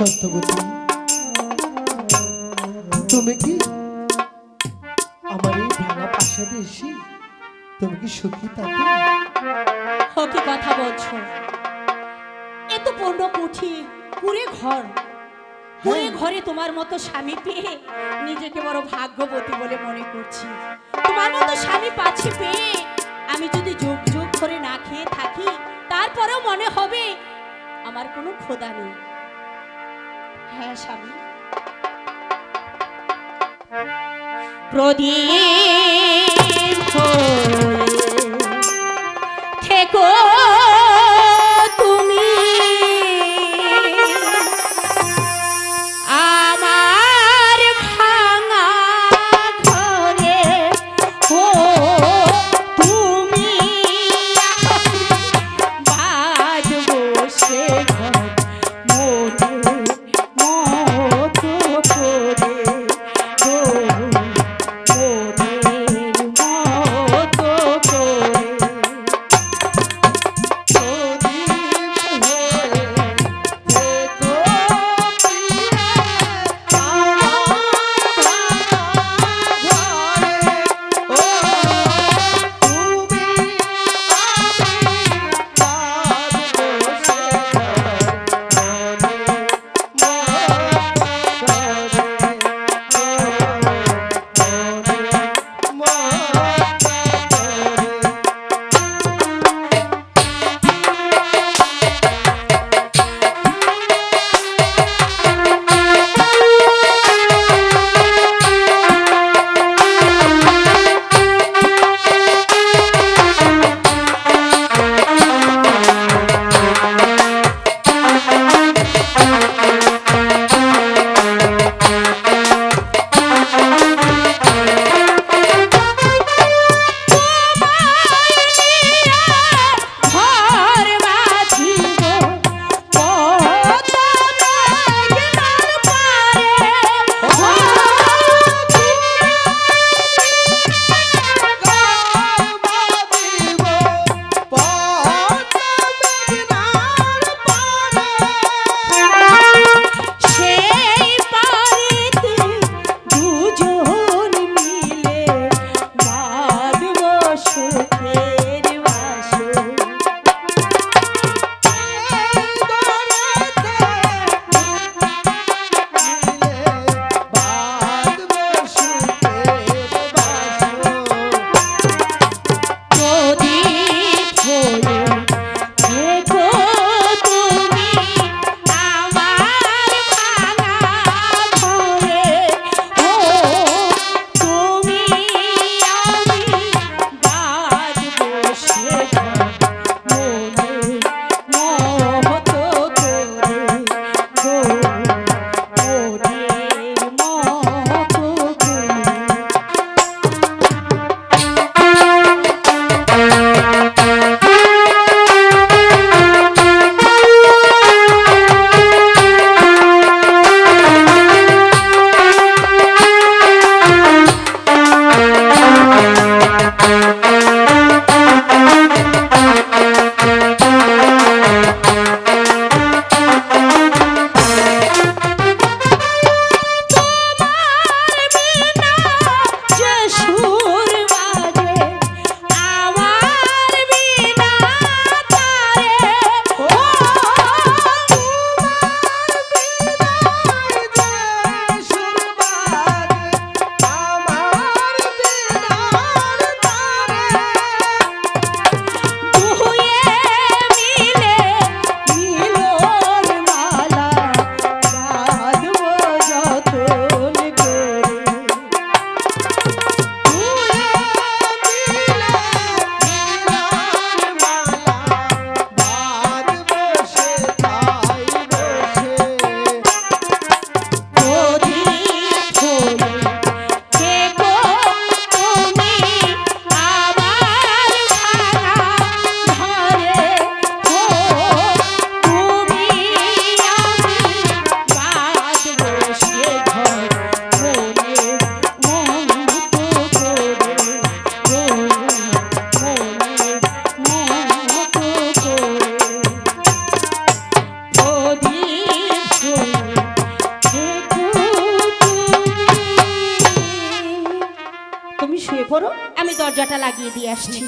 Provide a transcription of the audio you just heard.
সত্যবতী, তুমি কি আমার এই ভাঙা প্রাসাদে এসে তুমি কি সুখী তাতে? কি কথা বলছো? এ তো পূর্ণ কুঠি, কুড়ে ঘর। কুড়ে ঘরে তোমার মতো স্বামী পেয়ে নিজেকে বড় ভাগ্যবতী বলে মনে করছি। তোমার মতো স্বামী পাচ্ছি পেয়ে আমি যদি যুগ যুগ ধরে না খেয়ে থাকি, তারপরেও মনে হবে আমার কোনো খোদা নেই। হ্যাঁ স্বামী, প্রদীপ হয়ে থেকো তুমি আমার ভাঙা ঘরে, ও তুমি বাজবো সে ঘর মনে মতো করে, গো মনের মতো দরজাটা লাগিয়ে দিয়ে আসছি।